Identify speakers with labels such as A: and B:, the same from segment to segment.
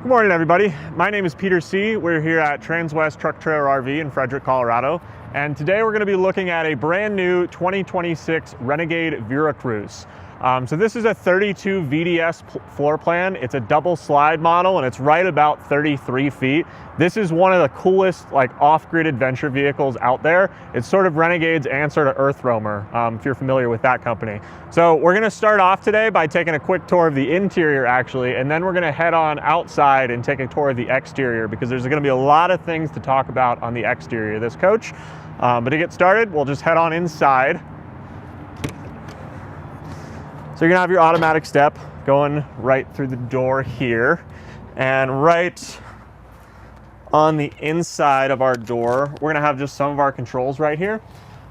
A: Good morning, everybody. My name is Peter C. We're here at Transwest Truck Trailer RV in Frederick, Colorado. And today we're going to be looking at a brand new 2026 Renegade Veracruz. So this is a 32 VDS floor plan. It's a double slide model and it's right about 33 feet. This is one of the coolest off-grid adventure vehicles out there. It's sort of Renegade's answer to Earth Roamer, if you're familiar with that company. So we're gonna start off today by taking a quick tour of the interior actually, and then we're gonna head on outside and take a tour of the exterior because there's gonna be a lot of things to talk about on the exterior of this coach. But to get started, we'll just head on inside. So you're gonna have your automatic step going right through the door here, and right on the inside of our door, we're gonna have just some of our controls right here.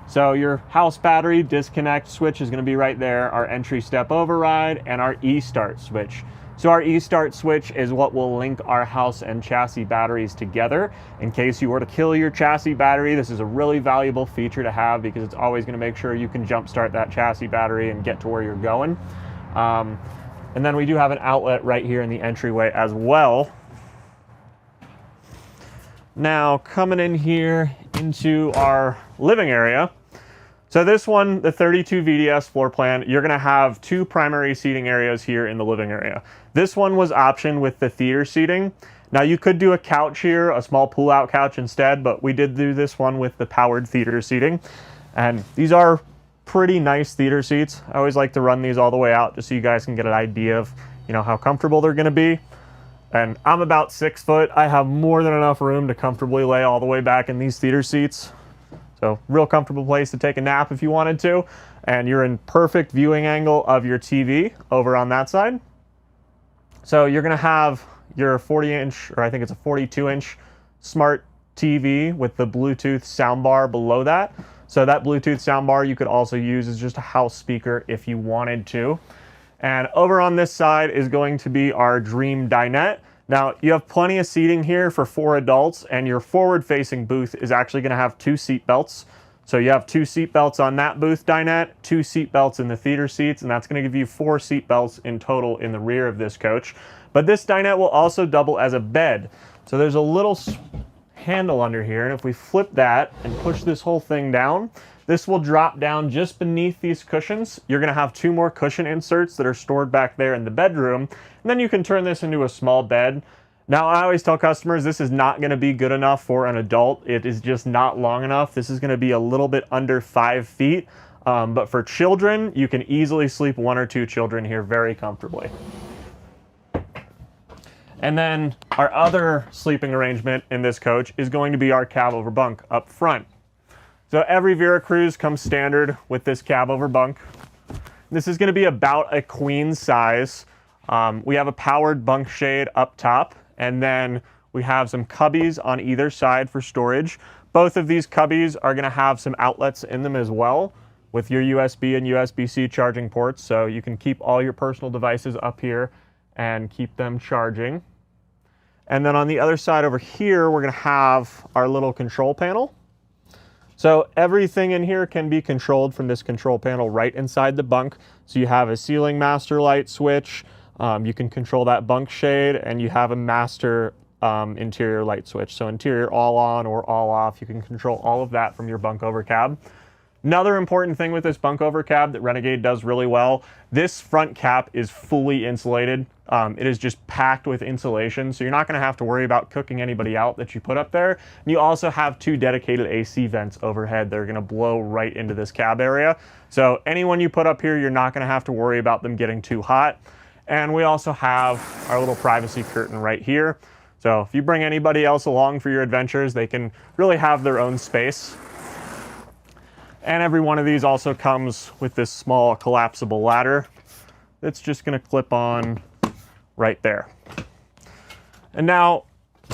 A: So your house battery disconnect switch is gonna be right there, our entry step override, and our e-start switch. So our e-start switch is what will link our house and chassis batteries together. In case you were to kill your chassis battery, this is a really valuable feature to have because it's always gonna make sure you can jump start that chassis battery and get to where you're going. And then we do have an outlet right here in the entryway as well. Now coming in here into our living area. So this one, the 32 VDS floor plan, you're gonna have two primary seating areas here in the living area. This one was optioned with the theater seating. Now you could do a couch here, a small pull-out couch instead, but we did do this one with the powered theater seating. And these are pretty nice theater seats. I always like to run these all the way out just so you guys can get an idea of, how comfortable they're gonna be. And I'm about 6 foot. I have more than enough room to comfortably lay all the way back in these theater seats. So real comfortable place to take a nap if you wanted to. And you're in perfect viewing angle of your TV over on that side. So you're gonna have your 40-inch, or I think it's a 42-inch smart TV with the Bluetooth soundbar below that. So that Bluetooth soundbar you could also use as just a house speaker if you wanted to. And over on this side is going to be our Dream dinette. Now you have plenty of seating here for 4 adults, and your forward-facing booth is actually gonna have 2 seat belts. So you have 2 seat belts on that booth dinette, 2 seat belts in the theater seats, and that's gonna give you 4 seat belts in total in the rear of this coach. But this dinette will also double as a bed. So there's a little handle under here, and if we flip that and push this whole thing down, this will drop down just beneath these cushions. You're gonna have 2 more cushion inserts that are stored back there in the bedroom, and then you can turn this into a small bed. Now, I always tell customers this is not gonna be good enough for an adult. It is just not long enough. This is gonna be a little bit under 5 feet, but for children, you can easily sleep 1 or 2 children here very comfortably. And then our other sleeping arrangement in this coach is going to be our cab over bunk up front. So every Veracruz comes standard with this cab over bunk. This is gonna be about a queen size. We have a powered bunk shade up top, and then we have some cubbies on either side for storage. Both of these cubbies are gonna have some outlets in them as well with your USB and USB-C charging ports, so you can keep all your personal devices up here and keep them charging. And then on the other side over here, we're gonna have our little control panel. So everything in here can be controlled from this control panel right inside the bunk. So you have a ceiling master light switch, you can control that bunk shade, and you have a master interior light switch. So interior all on or all off, you can control all of that from your bunk over cab. Another important thing with this bunk over cab that Renegade does really well, this front cap is fully insulated. It is just packed with insulation, so you're not gonna have to worry about cooking anybody out that you put up there. And you also have 2 dedicated AC vents overhead that are gonna blow right into this cab area. So anyone you put up here, you're not gonna have to worry about them getting too hot. And we also have our little privacy curtain right here. So if you bring anybody else along for your adventures, they can really have their own space. And every one of these also comes with this small collapsible ladder that's just gonna clip on right there. And now,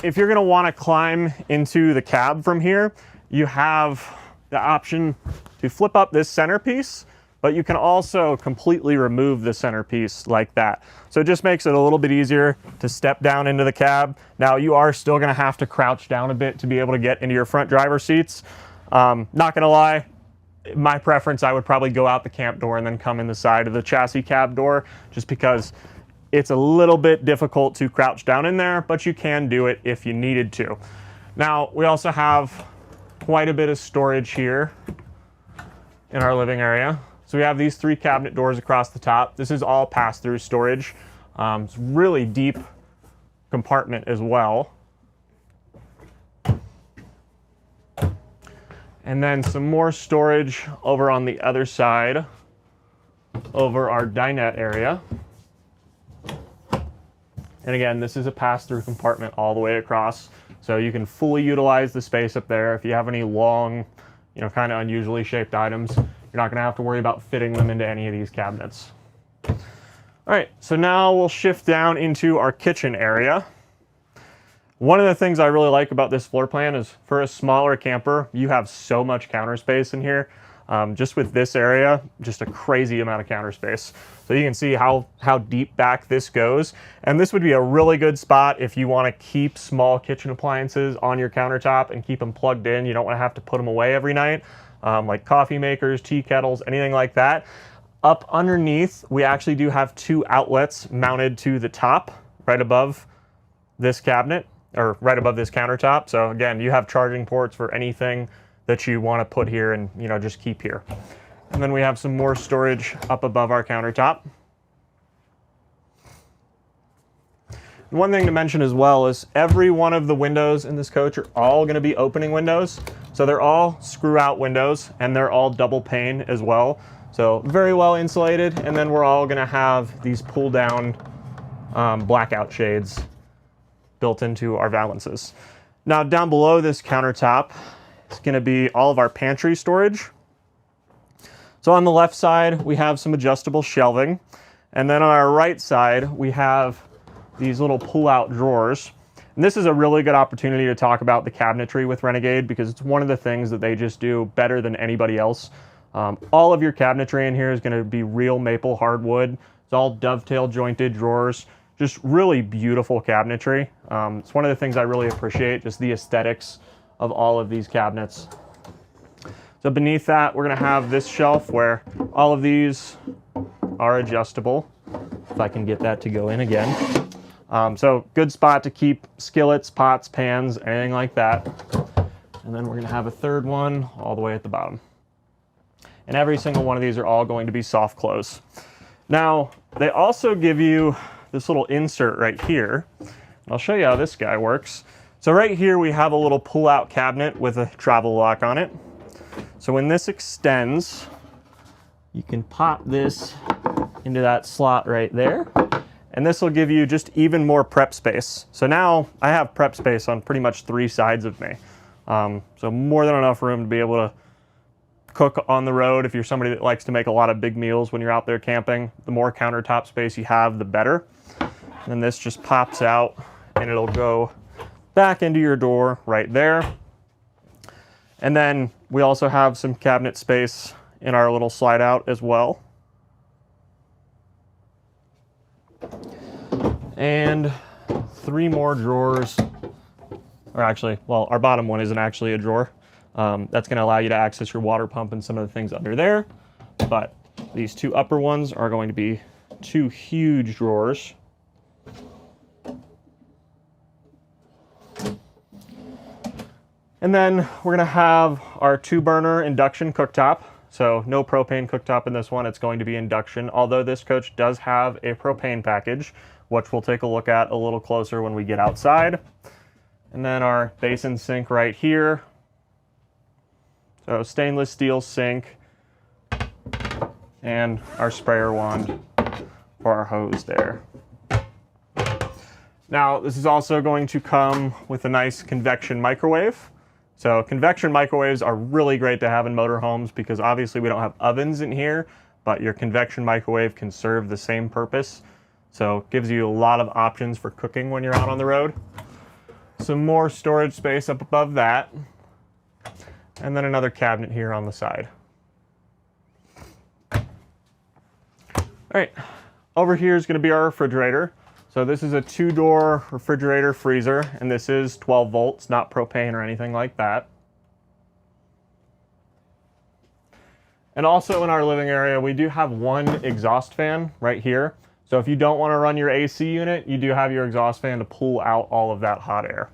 A: if you're gonna wanna climb into the cab from here, you have the option to flip up this centerpiece, but you can also completely remove the centerpiece like that. So it just makes it a little bit easier to step down into the cab. Now, you are still gonna have to crouch down a bit to be able to get into your front driver's seats. Not gonna lie, my preference, I would probably go out the camp door and then come in the side of the chassis cab door, just because it's a little bit difficult to crouch down in there, but you can do it if you needed to. Now, we also have quite a bit of storage here in our living area. So we have these 3 cabinet doors across the top. This is all pass-through storage. It's really deep compartment as well. And then some more storage over on the other side, over our dinette area. And again, this is a pass-through compartment all the way across, so you can fully utilize the space up there. If you have any long, kind of unusually shaped items, you're not gonna have to worry about fitting them into any of these cabinets. All right, so now we'll shift down into our kitchen area. One of the things I really like about this floor plan is for a smaller camper, you have so much counter space in here. Just with this area, just a crazy amount of counter space. So you can see how deep back this goes. And this would be a really good spot if you want to keep small kitchen appliances on your countertop and keep them plugged in. You don't want to have to put them away every night, like coffee makers, tea kettles, anything like that. Up underneath, we actually do have 2 outlets mounted to the top, right above this cabinet, or right above this countertop. So again, you have charging ports for anything that you want to put here and just keep here. And then we have some more storage up above our countertop. And one thing to mention as well is every one of the windows in this coach are all going to be opening windows. So they're all screw out windows and they're all double pane as well. So very well insulated. And then we're all going to have these pull down blackout shades built into our valances. Now down below this countertop, it's going to be all of our pantry storage. So on the left side, we have some adjustable shelving. And then on our right side, we have these little pull-out drawers. And this is a really good opportunity to talk about the cabinetry with Renegade because it's one of the things that they just do better than anybody else. All of your cabinetry in here is going to be real maple hardwood. It's all dovetail jointed drawers. Just really beautiful cabinetry. It's one of the things I really appreciate, just the aesthetics of all of these cabinets. So beneath that, we're going to have this shelf where all of these are adjustable. If I can get that to go in again. So good spot to keep skillets, pots, pans, anything like that. And then we're going to have a third one all the way at the bottom. And every single one of these are all going to be soft close. Now, they also give you this little insert right here. I'll show you how this guy works. So right here we have a little pull-out cabinet with a travel lock on it. So when this extends, you can pop this into that slot right there. And this will give you just even more prep space. So now I have prep space on pretty much 3 sides of me. So more than enough room to be able to cook on the road. If you're somebody that likes to make a lot of big meals when you're out there camping, the more countertop space you have, the better. And this just pops out and it'll go back into your door right there. And then we also have some cabinet space in our little slide out as well. And 3 more drawers, or actually, well, our bottom one isn't actually a drawer. That's going to allow you to access your water pump and some of the things under there. But these 2 upper ones are going to be 2 huge drawers. And then we're going to have our 2-burner induction cooktop. So no propane cooktop in this one. It's going to be induction, although this coach does have a propane package, which we'll take a look at a little closer when we get outside. And then our basin sink right here. So stainless steel sink and our sprayer wand for our hose there. Now, this is also going to come with a nice convection microwave. So convection microwaves are really great to have in motorhomes because obviously we don't have ovens in here, but your convection microwave can serve the same purpose. So it gives you a lot of options for cooking when you're out on the road. Some more storage space up above that. And then another cabinet here on the side. All right, over here is going to be our refrigerator. So this is a 2-door refrigerator freezer, and this is 12 volts, not propane or anything like that. And also in our living area, we do have 1 exhaust fan right here. So if you don't want to run your AC unit, you do have your exhaust fan to pull out all of that hot air.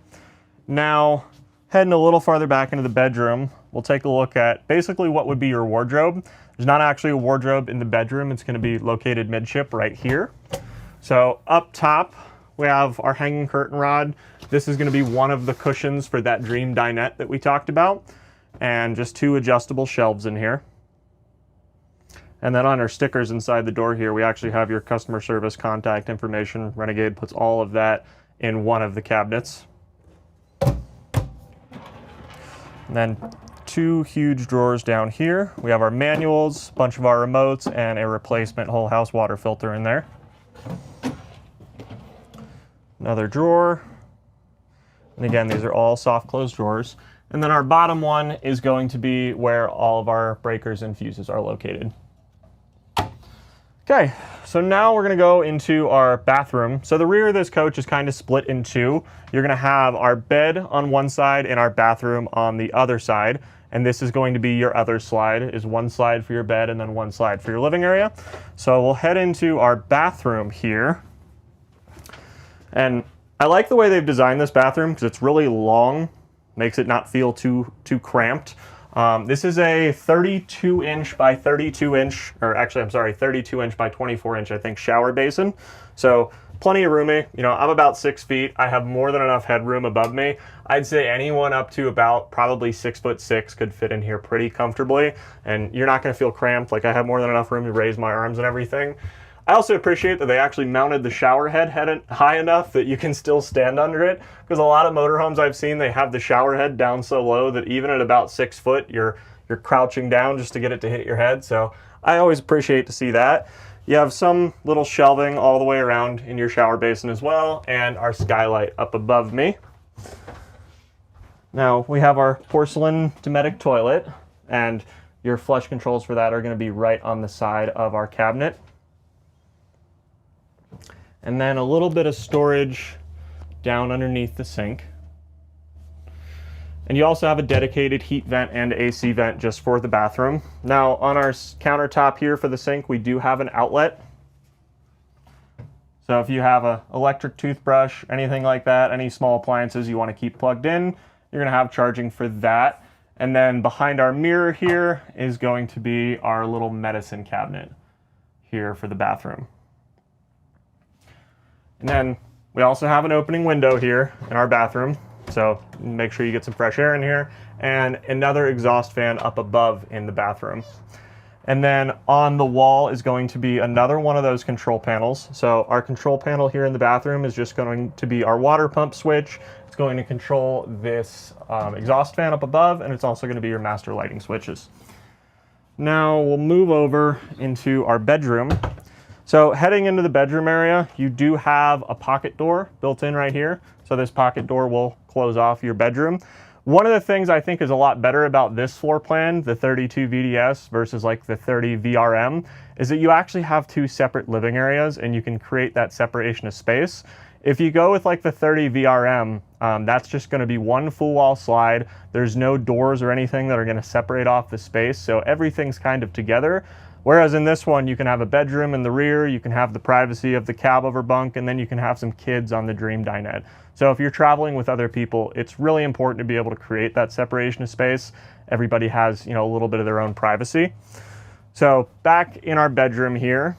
A: Now, heading a little farther back into the bedroom, we'll take a look at basically what would be your wardrobe. There's not actually a wardrobe in the bedroom. It's going to be located midship right here. So up top, we have our hanging curtain rod. This is going to be one of the cushions for that dream dinette that we talked about. And just 2 adjustable shelves in here. And then on our stickers inside the door here, we actually have your customer service contact information. Renegade puts all of that in one of the cabinets. And then 2 huge drawers down here. We have our manuals, a bunch of our remotes, and a replacement whole house water filter in there. Another drawer. And again, these are all soft close drawers. And then our bottom one is going to be where all of our breakers and fuses are located. Okay, so now we're gonna go into our bathroom. So the rear of this coach is kind of split in 2. You're gonna have our bed on one side and our bathroom on the other side. And this is going to be your other slide, is 1 slide for your bed and then 1 slide for your living area. So we'll head into our bathroom here. And I like the way they've designed this bathroom because it's really long, makes it not feel too cramped. This is a 32-inch by 32-inch, or actually, I'm sorry, 32-inch by 24-inch, I think, shower basin. So plenty of roomy. You know, I'm about 6 feet. I have more than enough headroom above me. I'd say anyone up to about probably 6'6" could fit in here pretty comfortably, and you're not going to feel cramped. Like, I have more than enough room to raise my arms and everything. I also appreciate that they actually mounted the shower head high enough that you can still stand under it, because a lot of motorhomes I've seen, they have the shower head down so low that even at about 6 foot, you're crouching down just to get it to hit your head. So I always appreciate to see that. You have some little shelving all the way around in your shower basin as well, and our skylight up above me. Now we have our porcelain Dometic toilet, and your flush controls for that are going to be right on the side of our cabinet. And then a little bit of storage down underneath the sink. And you also have a dedicated heat vent and AC vent just for the bathroom. Now on our countertop here for the sink, we do have an outlet. So if you have an electric toothbrush, anything like that, any small appliances you want to keep plugged in, you're going to have charging for that. And then behind our mirror here is going to be our little medicine cabinet here for the bathroom. And then we also have an opening window here in our bathroom, so make sure you get some fresh air in here, and another exhaust fan up above in the bathroom. And then on the wall is going to be another one of those control panels. So our control panel here in the bathroom is just going to be our water pump switch. It's going to control this exhaust fan up above, and it's also going to be your master lighting switches. Now we'll move over into our bedroom. So heading into the bedroom area, you do have a pocket door built in right here. So this pocket door will close off your bedroom. One of the things I think is a lot better about this floor plan, the 32VDS versus like the 30VRM, is that you actually have 2 separate living areas and you can create that separation of space. If you go with like the 30VRM, that's just going to be 1 full wall slide. There's no doors or anything that are going to separate off the space. So everything's kind of together. Whereas in this one, you can have a bedroom in the rear, you can have the privacy of the cab over bunk, and then you can have some kids on the dream dinette. So if you're traveling with other people, it's really important to be able to create that separation of space. Everybody has, you know, a little bit of their own privacy. So back in our bedroom here,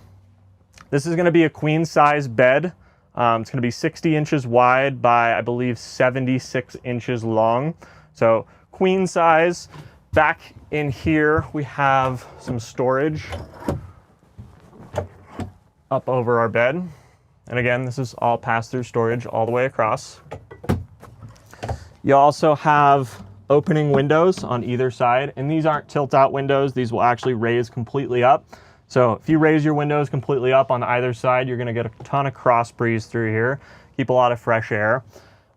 A: this is going to be a queen size bed. It's going to be 60 inches wide by, I believe, 76 inches long. So queen size. Back in here, we have some storage up over our bed. And again, this is all pass-through storage all the way across. You also have opening windows on either side, and these aren't tilt-out windows. These will actually raise completely up. So if you raise your windows completely up on either side, you're going to get a ton of cross breeze through here, keep a lot of fresh air.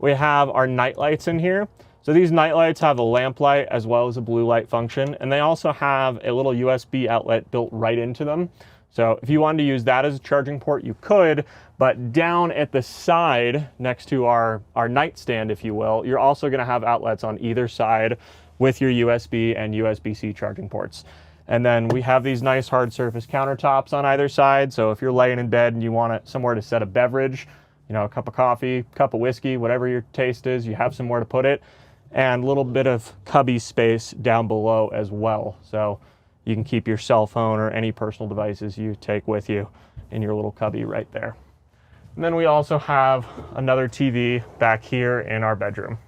A: We have our night lights in here. So these night lights have a lamp light as well as a blue light function, and they also have a little USB outlet built right into them. So if you wanted to use that as a charging port, you could, but down at the side next to our nightstand, if you will, you're also going to have outlets on either side with your USB and USB-C charging ports. And then we have these nice hard surface countertops on either side. So if you're laying in bed and you want somewhere to set a beverage, you know, a cup of coffee, cup of whiskey, whatever your taste is, you have somewhere to put it. And a little bit of cubby space down below as well. So you can keep your cell phone or any personal devices you take with you in your little cubby right there. And then we also have another TV back here in our bedroom.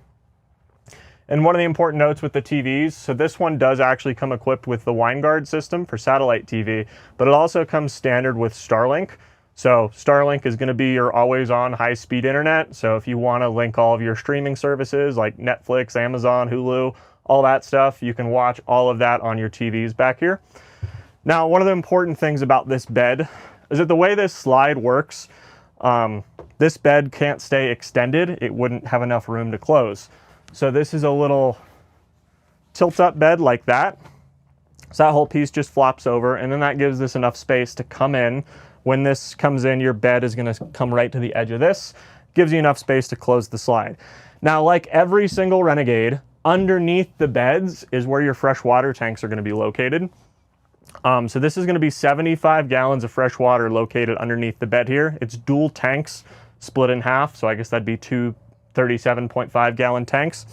A: And one of the important notes with the TVs, so this one does actually come equipped with the WineGuard system for satellite TV, but it also comes standard with Starlink. So Starlink is going to be your always-on high-speed internet. So if you want to link all of your streaming services like Netflix, Amazon, Hulu, all that stuff, you can watch all of that on your TVs back here. Now, one of the important things about this bed is that the way this slide works, this bed can't stay extended. It wouldn't have enough room to close. So this is a little tilt-up bed like that. So that whole piece just flops over, and then that gives this enough space to come in. When this comes in, your bed is going to come right to the edge of this. Gives you enough space to close the slide. Now, like every single Renegade, underneath the beds is where your fresh water tanks are going to be located. So this is going to be 75 gallons of fresh water located underneath the bed here. It's dual tanks split in half, so I guess that'd be two 37.5 gallon tanks.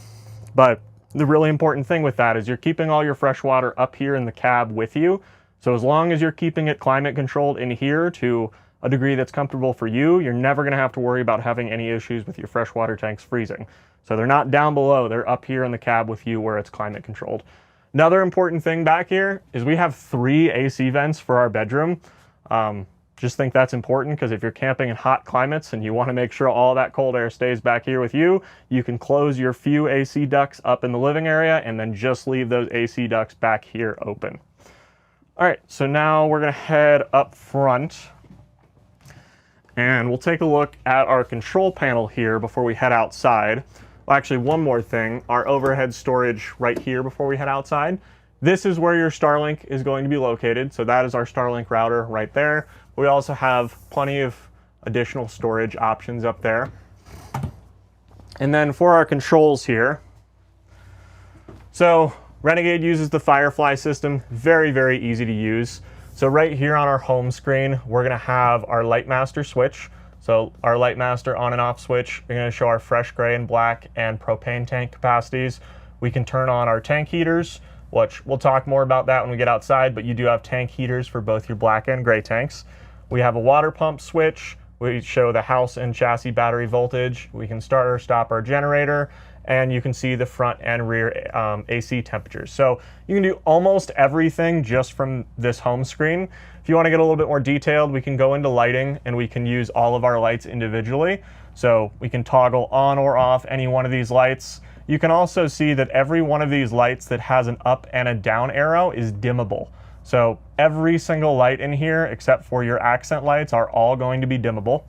A: But the really important thing with that is you're keeping all your fresh water up here in the cab with you. So as long as you're keeping it climate controlled in here to a degree that's comfortable for you, you're never going to have to worry about having any issues with your freshwater tanks freezing. So they're not down below, they're up here in the cab with you where it's climate controlled. Another important thing back here is we have 3 AC vents for our bedroom. Just think that's important because if you're camping in hot climates and you want to make sure all that cold air stays back here with you, you can close your few AC ducts up in the living area and then just leave those AC ducts back here open. All right, so now we're going to head up front and we'll take a look at our control panel here before we head outside. Well, actually, one more thing, our overhead storage right here before we head outside. This is where your Starlink is going to be located. So that is our Starlink router right there. We also have plenty of additional storage options up there. And then for our controls here, so Renegade uses the Firefly system, very, very easy to use. So right here on our home screen, we're gonna have our Lightmaster switch. So our Lightmaster on and off switch, we're gonna show our fresh gray and black and propane tank capacities. We can turn on our tank heaters, which we'll talk more about that when we get outside, but you do have tank heaters for both your black and gray tanks. We have a water pump switch. We show the house and chassis battery voltage. We can start or stop our generator, and you can see the front and rear AC temperatures. So you can do almost everything just from this home screen. If you want to get a little bit more detailed, we can go into lighting and we can use all of our lights individually. So we can toggle on or off any one of these lights. You can also see that every one of these lights that has an up and a down arrow is dimmable. So every single light in here, except for your accent lights, are all going to be dimmable.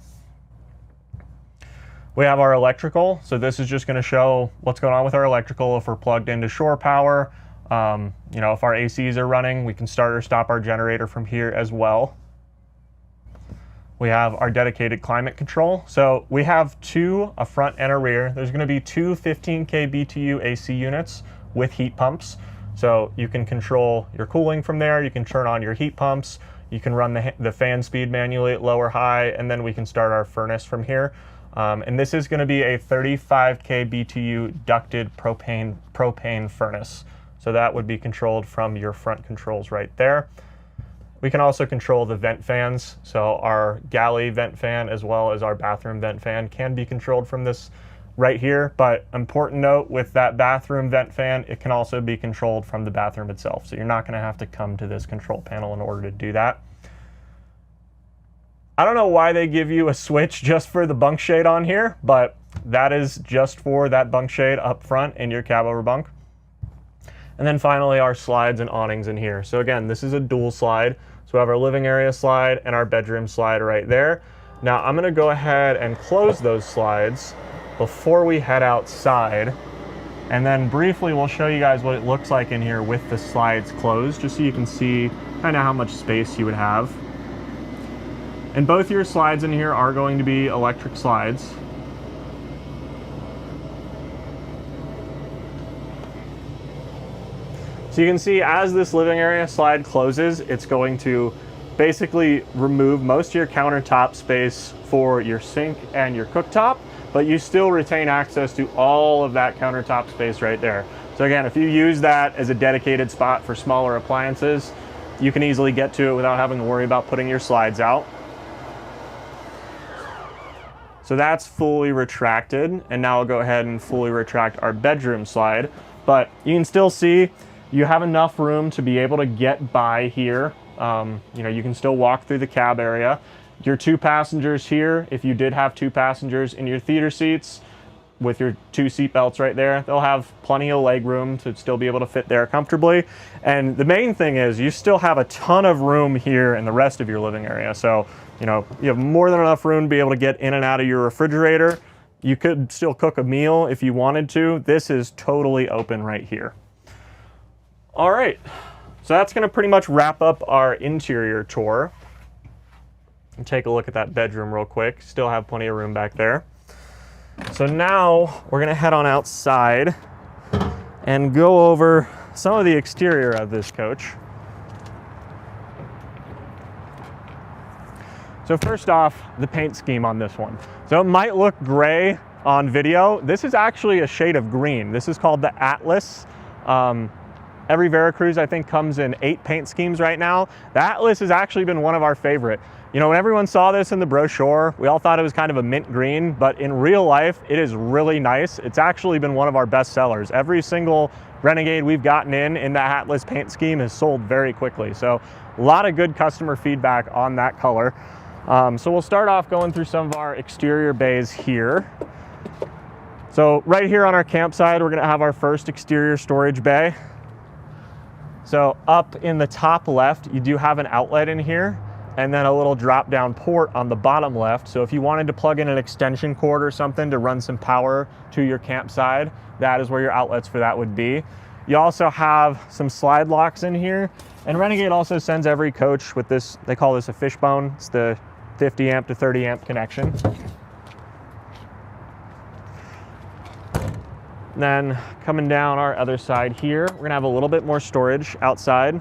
A: We have our electrical. So this is just going to show what's going on with our electrical. If we're plugged into shore power, you know, if our ACs are running, we can start or stop our generator from here as well. We have our dedicated climate control. So we have 2, a front and a rear. There's going to be 2 15K BTU AC units with heat pumps. So you can control your cooling from there. You can turn on your heat pumps. You can run the fan speed manually at low or high, and then we can start our furnace from here. And this is going to be a 35K BTU ducted propane furnace. So that would be controlled from your front controls right there. We can also control the vent fans. So our galley vent fan as well as our bathroom vent fan can be controlled from this right here. But important note with that bathroom vent fan, it can also be controlled from the bathroom itself. So you're not going to have to come to this control panel in order to do that. I don't know why they give you a switch just for the bunk shade on here, but that is just for that bunk shade up front in your cab over bunk. And then finally our slides and awnings in here. So again, this is a dual slide. So we have our living area slide and our bedroom slide right there. Now I'm gonna go ahead and close those slides before we head outside. And then briefly we'll show you guys what it looks like in here with the slides closed, just so you can see kind of how much space you would have. And both your slides in here are going to be electric slides. So So you can see as this living area slide closes, it's going to basically remove most of your countertop space for your sink and your cooktop, but you still retain access to all of that countertop space right there. So again, if you use that as a dedicated spot for smaller appliances, you can easily get to it without having to worry about putting your slides out. So that's fully retracted, and now I'll go ahead and fully retract our bedroom slide. But you can still see you have enough room to be able to get by here. You know, you can still walk through the cab area. Your 2 passengers here, if you did have 2 passengers in your theater seats with your 2 seat belts right there, they'll have plenty of leg room to still be able to fit there comfortably. And the main thing is you still have a ton of room here in the rest of your living area. So, you know, you have more than enough room to be able to get in and out of your refrigerator. You could still cook a meal if you wanted to. This is totally open right here. All right, so that's gonna pretty much wrap up our interior tour. And take a look at that bedroom real quick. Still have plenty of room back there. So now we're gonna head on outside and go over some of the exterior of this coach. So first off, the paint scheme on this one. So it might look gray on video. This is actually a shade of green. This is called the Atlas. Every Veracruz, I think, comes in 8 paint schemes right now. The Atlas has actually been one of our favorite. You know, when everyone saw this in the brochure, we all thought it was kind of a mint green, but in real life, it is really nice. It's actually been one of our best sellers. Every single Renegade we've gotten in the Atlas paint scheme has sold very quickly. So a lot of good customer feedback on that color. So we'll start off going through some of our exterior bays here. So right here on our campsite, we're gonna have our first exterior storage bay. So up in the top left, you do have an outlet in here, and then a little drop down port on the bottom left. So if you wanted to plug in an extension cord or something to run some power to your campsite, that is where your outlets for that would be. You also have some slide locks in here, and Renegade also sends every coach with this, they call this a fishbone. It's the 50 amp to 30 amp connection. And then coming down our other side here, we're gonna have a little bit more storage outside.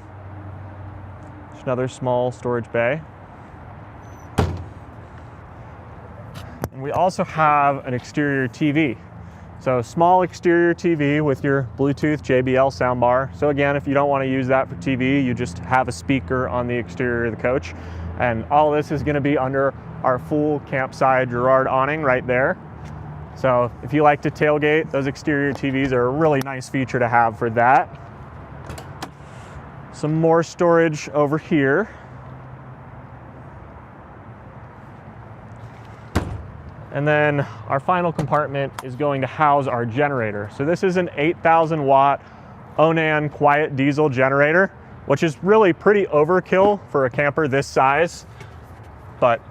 A: Just another small storage bay. And we also have an exterior TV. So small exterior TV with your Bluetooth JBL soundbar. So again, if you don't want to use that for TV, you just have a speaker on the exterior of the coach. And all this is gonna be under our full campsite Girard awning right there. So if you like to tailgate, those exterior TVs are a really nice feature to have for that. Some more storage over here. And then our final compartment is going to house our generator. So this is an 8,000 watt Onan quiet diesel generator, which is really pretty overkill for a camper this size. But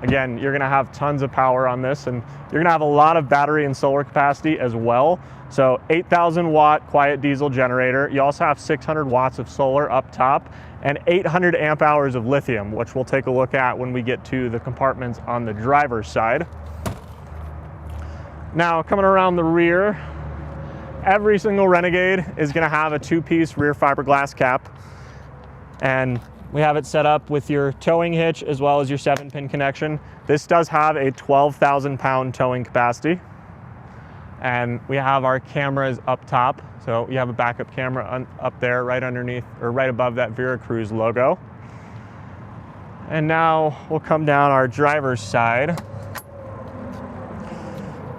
A: again, you're gonna have tons of power on this, and you're gonna have a lot of battery and solar capacity as well. So 8,000 watt quiet diesel generator. You also have 600 watts of solar up top and 800 amp hours of lithium, which we'll take a look at when we get to the compartments on the driver's side. Now, coming around the rear, every single Renegade is gonna have a 2-piece rear fiberglass cap. And we have it set up with your towing hitch as well as your 7-pin connection. This does have a 12,000 pound towing capacity. And we have our cameras up top. So you have a backup camera up there right underneath or right above that Veracruz logo. And now we'll come down our driver's side.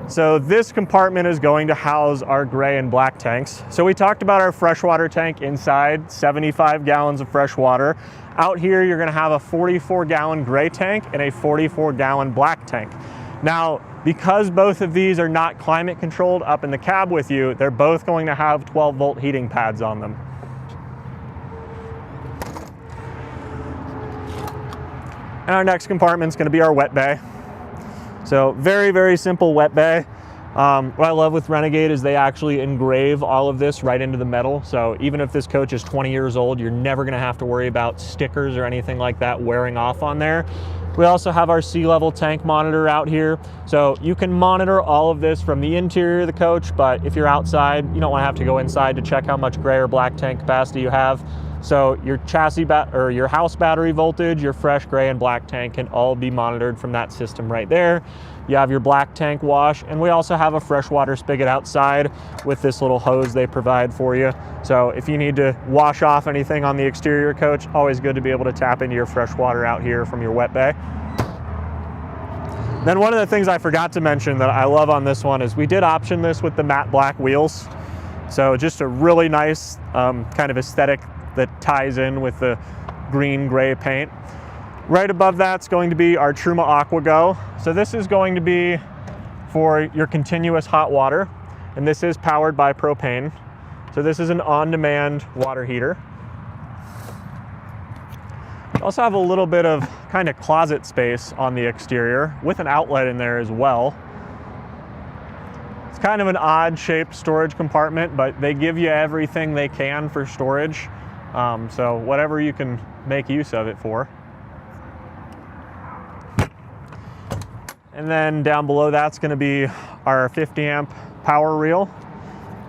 A: So this compartment is going to house our gray and black tanks. So we talked about our freshwater tank inside, 75 gallons of fresh water. Out here, you're gonna have a 44-gallon gray tank and a 44-gallon black tank. Now, because both of these are not climate controlled up in the cab with you, they're both going to have 12-volt heating pads on them. And our next compartment is gonna be our wet bay. So very, very simple wet bay. What I love with Renegade is they actually engrave all of this right into the metal. So even if this coach is 20 years old, you're never gonna have to worry about stickers or anything like that wearing off on there. We also have our sea level tank monitor out here. So you can monitor all of this from the interior of the coach, but if you're outside, you don't want to have to go inside to check how much gray or black tank capacity you have. So your chassis or your house battery voltage, your fresh gray and black tank can all be monitored from that system right there. You have your black tank wash, and we also have a freshwater spigot outside with this little hose they provide for you. So if you need to wash off anything on the exterior coach, always good to be able to tap into your fresh water out here from your wet bay. Then one of the things I forgot to mention that I love on this one is we did option this with the matte black wheels. So just a really nice kind of aesthetic that ties in with the green gray paint. Right above that's going to be our Truma Aqua Go. So this is going to be for your continuous hot water, and this is powered by propane. So this is an on-demand water heater. We also have a little bit of kind of closet space on the exterior with an outlet in there as well. It's kind of an odd shaped storage compartment, but they give you everything they can for storage. So whatever you can make use of it for. And then down below that's going to be our 50 amp power reel.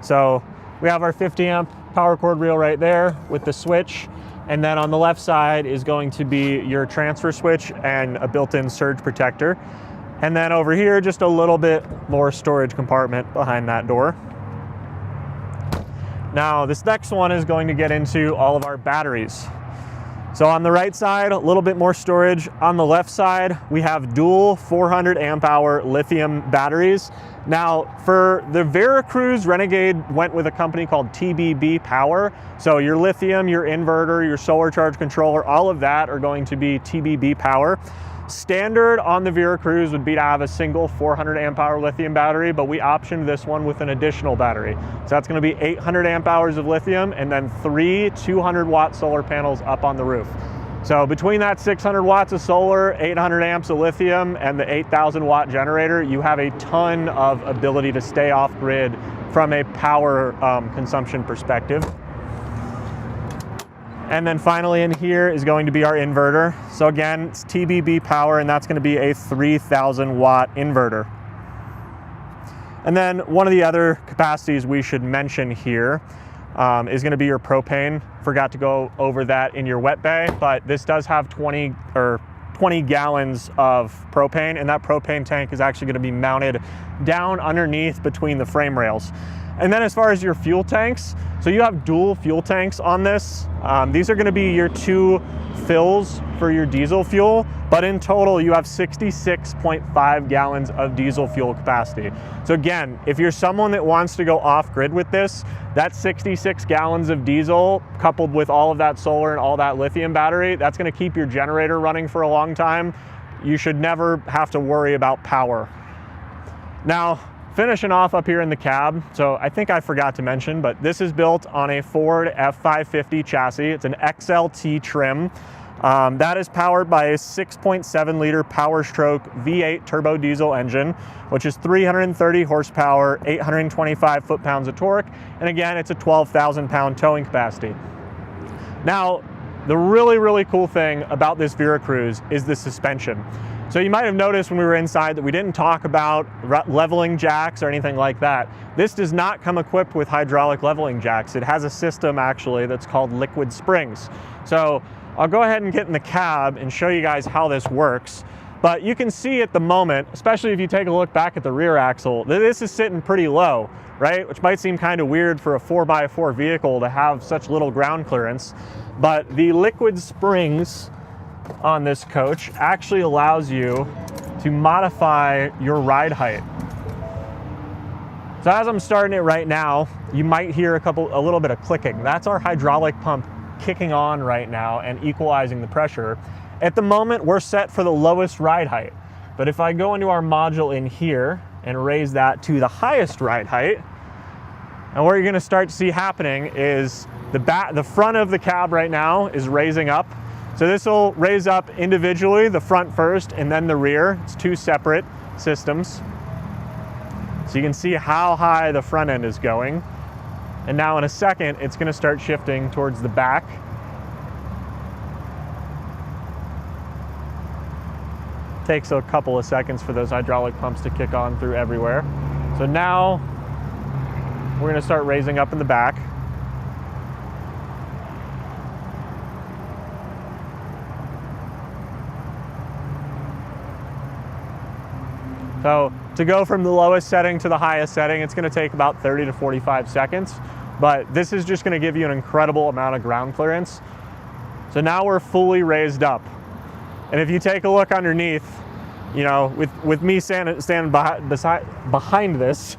A: So we have our 50 amp power cord reel right there with the switch. And then on the left side is going to be your transfer switch and a built-in surge protector. And then over here, just a little bit more storage compartment behind that door. Now this next one is going to get into all of our batteries. So on the right side, a little bit more storage. On the left side, we have dual 400 amp hour lithium batteries. Now for the Veracruz, Renegade went with a company called TBB Power. So your lithium, your inverter, your solar charge controller, all of that are going to be TBB Power. Standard on the Veracruz would be to have a single 400 amp hour lithium battery, but we optioned this one with an additional battery. So that's going to be 800 amp hours of lithium and then 3 200 watt solar panels up on the roof. So between that 600 watts of solar, 800 amps of lithium, and the 8,000 watt generator, you have a ton of ability to stay off grid from a power consumption perspective. And then finally in here is going to be our inverter. So again, it's TBB Power, and that's going to be a 3,000 watt inverter. And then one of the other capacities we should mention here is going to be your propane. Forgot to go over that in your wet bay, but this does have 20 gallons of propane, and that propane tank is actually going to be mounted down underneath between the frame rails. And then as far as your fuel tanks, so you have dual fuel tanks on this. These are going to be your 2 fills for your diesel fuel, but in total you have 66.5 gallons of diesel fuel capacity. So again, if you're someone that wants to go off grid with this, that 66 gallons of diesel coupled with all of that solar and all that lithium battery, that's going to keep your generator running for a long time. You should never have to worry about power. Now, finishing off up here in the cab, so I think I forgot to mention, but this is built on a Ford F550 chassis. It's an XLT trim. That is powered by a 6.7 liter Power Stroke V8 turbo diesel engine, which is 330 horsepower, 825 foot-pounds of torque, and again, it's a 12,000 pound towing capacity. Now, the really, really cool thing about this Veracruz is the suspension. So you might have noticed when we were inside that we didn't talk about leveling jacks or anything like that. This does not come equipped with hydraulic leveling jacks. It has a system actually that's called liquid springs. So I'll go ahead and get in the cab and show you guys how this works. But you can see at the moment, especially if you take a look back at the rear axle, that this is sitting pretty low, right? Which might seem kind of weird for a 4x4 vehicle to have such little ground clearance. But the liquid springs on this coach actually allows you to modify your ride height. So as I'm starting it right now, you might hear a little bit of clicking. That's our hydraulic pump kicking on right now and equalizing the pressure. At the moment, we're set for the lowest ride height. But if I go into our module in here and raise that to the highest ride height, and what you're gonna start to see happening is the front of the cab right now is raising up. So this will raise up individually, the front first and then the rear. It's 2 separate systems. So you can see how high the front end is going. And now in a second, it's going to start shifting towards the back. takes a couple of seconds for those hydraulic pumps to kick on through everywhere. So now we're going to start raising up in the back. So to go from the lowest setting to the highest setting, it's going to take about 30 to 45 seconds, but this is just going to give you an incredible amount of ground clearance. So now we're fully raised up. And if you take a look underneath, you know, with me standing behind this,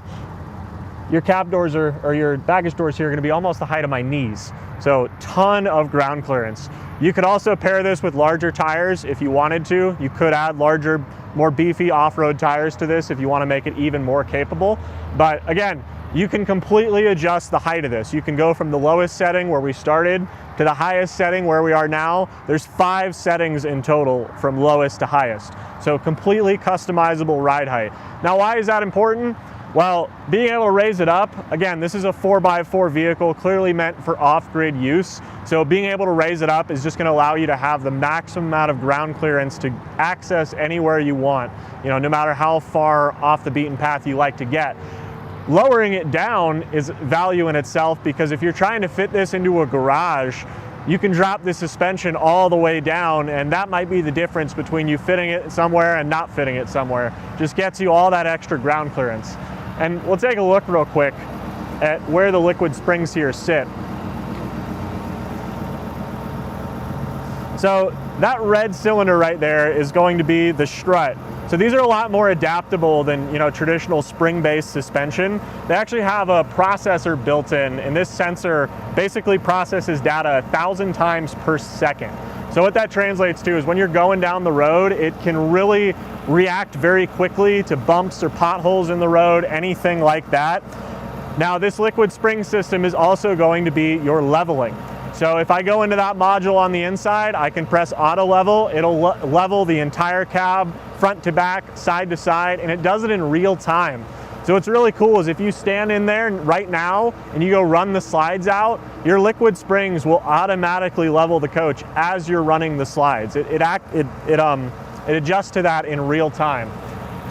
A: your cab doors or your baggage doors here are going to be almost the height of my knees. So ton of ground clearance. You could also pair this with larger tires if you wanted to. You could add larger, more beefy off-road tires to this if you want to make it even more capable. But again, you can completely adjust the height of this. You can go from the lowest setting where we started to the highest setting where we are now. There's 5 settings in total from lowest to highest. So completely customizable ride height. Now, why is that important? Well, being able to raise it up, again, this is a 4x4 vehicle clearly meant for off-grid use. So being able to raise it up is just going to allow you to have the maximum amount of ground clearance to access anywhere you want, you know, no matter how far off the beaten path you like to get. Lowering it down is value in itself, because if you're trying to fit this into a garage, you can drop the suspension all the way down, and that might be the difference between you fitting it somewhere and not fitting it somewhere. Just gets you all that extra ground clearance. And we'll take a look real quick at where the liquid springs here sit. So that red cylinder right there is going to be the strut. So these are a lot more adaptable than, you know, traditional spring-based suspension. They actually have a processor built in, and this sensor basically processes data 1,000 times per second. So what that translates to is when you're going down the road, it can really react very quickly to bumps or potholes in the road, anything like that. Now, this liquid spring system is also going to be your leveling. So if I go into that module on the inside, I can press auto level. It'll level the entire cab, front to back, side to side, and it does it in real time. So what's really cool is if you stand in there right now and you go run the slides out, your liquid springs will automatically level the coach as you're running the slides. It adjusts to that in real time.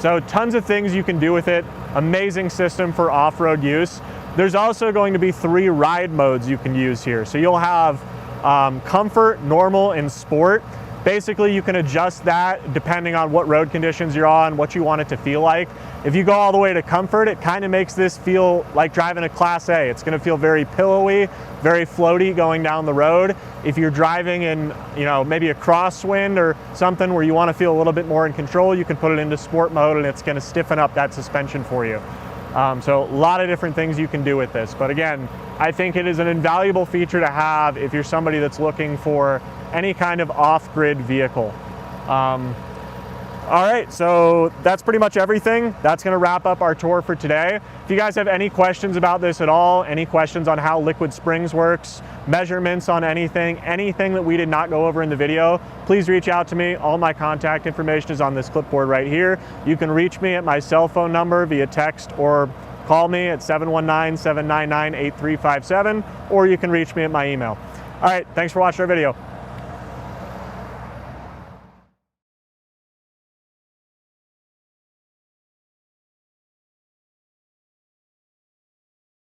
A: So tons of things you can do with it. Amazing system for off-road use. There's also going to be 3 ride modes you can use here. So you'll have comfort, normal, and sport. Basically, you can adjust that depending on what road conditions you're on, what you want it to feel like. If you go all the way to comfort, it kind of makes this feel like driving a Class A. It's going to feel very pillowy, very floaty going down the road. If you're driving in, you know, maybe a crosswind or something where you want to feel a little bit more in control, you can put it into sport mode and it's going to stiffen up that suspension for you. So a lot of different things you can do with this. But again, I think it is an invaluable feature to have if you're somebody that's looking for any kind of off-grid vehicle. All right, so that's pretty much everything. That's gonna wrap up our tour for today. If you guys have any questions about this at all, any questions on how liquid springs works, measurements on anything that we did not go over in the video, please reach out to me. All my contact information is on this clipboard right here. You can reach me at my cell phone number via text or call me at 719-799-8357, or you can reach me at my email. All right, thanks for watching our video.